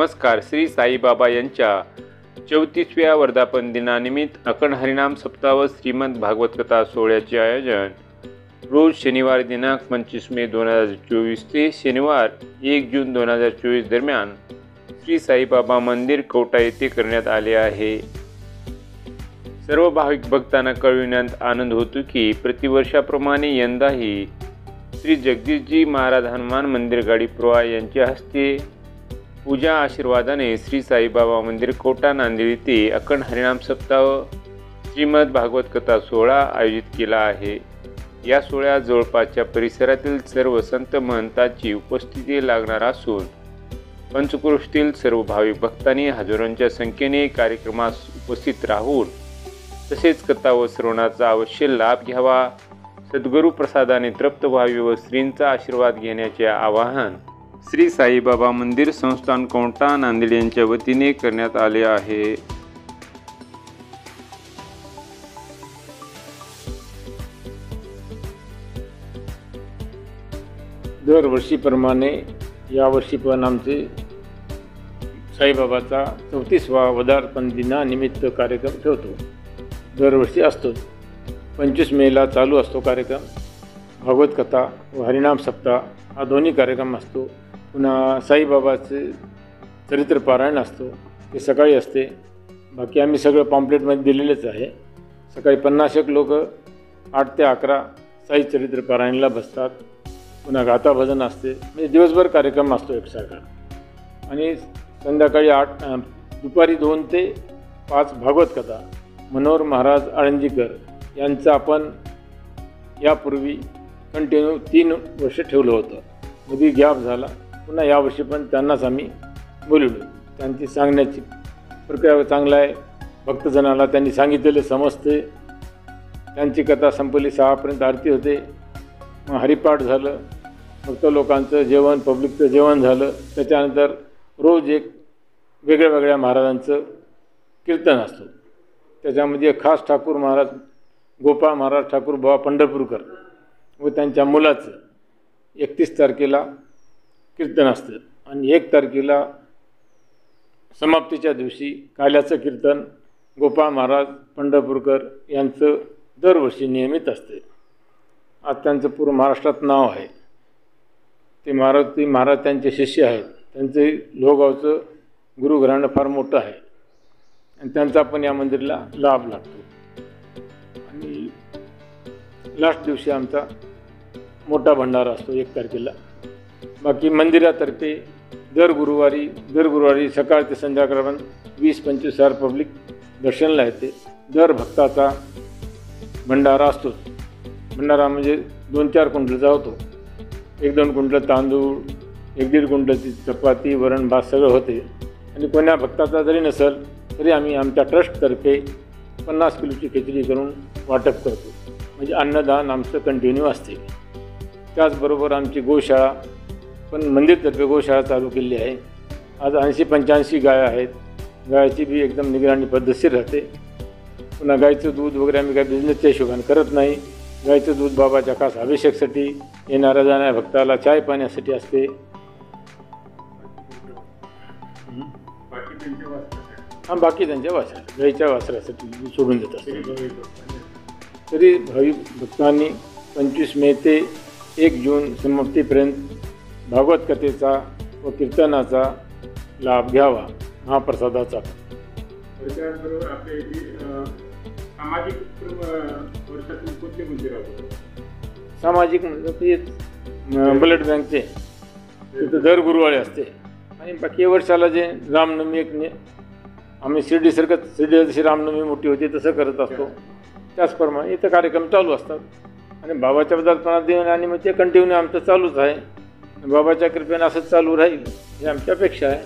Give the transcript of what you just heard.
नमस्कार. श्री साईबाबा यांच्या 34व्या वर्धापन दिनानिमित्त अखंड हरिनाम सप्ताह व श्रीमद भागवत कथा सोहळ्याचे आयोजन रोज शनिवार दिनांक 25 मे 2024 ते शनिवार 1 जून 2024 दरम्यान श्री साईबाबा मंदिर कवठा येथे करण्यात आले आहे. सर्व भाविक भक्तांना कळविण्यात आनंद होतो की प्रतिवर्षाप्रमाणे यंदाही श्री जगदीशजी महाराज हनुमान मंदिर गाडी प्रवाह यांच्या हस्ते पूजा आशीर्वादाने श्री साईबाबा मंदिर कवठा नांदेड येथे अखंड हरिनाम सप्ताह श्रीमद भागवत कथा सोहळा आयोजित केला आहे. या सोहळ्यात जवळपासच्या परिसरातील सर्व संत महंतांची उपस्थिती लागणार असून पंचक्रोशीतील सर्व भाविक भक्तांनी हजारोंच्या संख्येने कार्यक्रमास उपस्थित राहून तसेच कथा व श्रवणाचा अवश्य लाभ घ्यावा, सद्गुरू प्रसादाने तृप्त व्हावे व श्रींचा आशीर्वाद घेण्याचे आवाहन श्री साईबाबा मंदिर संस्थान कवठा नांदेड यांच्या वतीने करण्यात आले आहे. दरवर्षीप्रमाणे यावर्षी पण आमचे साईबाबाचा 34वा वर्धापन दिनानिमित्त कार्यक्रम ठेवतो. दरवर्षी असतो. 25 मेला चालू असतो कार्यक्रम. भागवत कथा व हरिनाम सप्ताह हा दोन्ही कार्यक्रम असतो. पुन्हा साईबाबाचे चरित्र पारायण असतो, ते सकाळी असते. बाकी आम्ही सगळं पॉम्पलेटमध्ये दिलेलंच आहे. सकाळी 50 लोक 8 ते 11 साई चरित्र पारायणला बसतात. पुन्हा गाथा भजन असते. म्हणजे दिवसभर कार्यक्रम असतो एकसारखा. आणि संध्याकाळी दुपारी 2 ते 5 भागवत कथा. मनोहर महाराज आळंदीकर यांचं आपण यापूर्वी कंटिन्यू 3 वर्ष ठेवलं होतं. मध्ये गॅप झाला. पुन्हा यावर्षी पण त्यांनाच आम्ही बोलवलो. त्यांची सांगण्याची प्रक्रिया चांगला आहे. भक्तजनाला त्यांनी सांगितलेले समजते. त्यांची कथा संपली 6पर्यंत आरती होते. मग हरिपाठ झालं. भक्त लोकांचं जेवण, पब्लिकचं जेवण झालं. त्याच्यानंतर रोज एक वेगळ्या महाराजांचं कीर्तन असतं. त्याच्यामध्ये खास ठाकूर महाराज गोपाळ महाराज ठाकूर बाबा पंढरपूरकर व त्यांच्या मुलाचं 31 तारखेला कीर्तन असतं. आणि 1 तारखेला समाप्तीच्या दिवशी काल्याचं कीर्तन गोपाळ महाराज पंढरपूरकर यांचं दरवर्षी नियमित असते. आज त्यांचं पूर्ण महाराष्ट्रात नाव आहे. ते महाराज त्यांचे शिष्य आहेत. त्यांचे लोहगावचं गुरुघराणं फार मोठं आहे आणि त्यांचा पण या मंदिराला लाभ लागतो. आणि लास्ट दिवशी आमचा मोठा भंडारा असतो 1 तारखेला. बाकी मंदिरातर्फे दर गुरुवारी सकाळ ते संध्याकाळपर्यंत 20-25 हजार पब्लिक दर्शनाला येते. दर भक्ताचा भंडारा असतोच. भंडारा म्हणजे 2-4 क्विंटलचा होतो. 1-2 क्विंटल तांदूळ, 1-1.5 क्विंटलची चपाती, वरण भात सगळं होते. आणि कोण्या भक्ताचा जरी नसेल तरी आम्ही आमच्या ट्रस्टतर्फे 50 किलोची खिचडी करून वाटप करतो. म्हणजे अन्नदान आमचं कंटिन्यू असते. त्याचबरोबर आमची गोशाळा पण मंदिरतर्फे गोशाळा चालू केली आहे. आज 80-85 गाय आहेत. गायची बी एकदम निगराणी पद्धतशीर राहते. पुन्हा गायचं दूध वगैरे आम्ही काही बिझनेसच्या हिशोबाने करत नाही. गायचं दूध बाबाच्या खास अभिषेकसाठी, येणाऱ्या जाणाऱ्या भक्ताला चाय पाण्यासाठी असते. बाकी त्यांच्या वासरा, गाईच्या वासरासाठी सोडून देत असते. तरी भाविक भक्तांनी 25 मे ते 1 जून समाप्तीपर्यंत भागवत कथेचा व कीर्तनाचा लाभ घ्यावा. महाप्रसादाचा. त्याचबरोबर आपले सामाजिक म्हणजे ते ब्लड बँकचे तिथं दर गुरुवारी असते. आणि बाकी वर्षाला जे रामनवमी आम्ही शिर्डी जशी रामनवमी मोठी होती तसं करत असतो. त्याचप्रमाणे इथं कार्यक्रम चालू असतात. आणि बाबाच्या पदार्थांना देऊन आणि मग ते कंटिन्यू आमचं चालूच आहे. बाबाच्या कृपेने असंच चालू राहील ही आमची अपेक्षा आहे.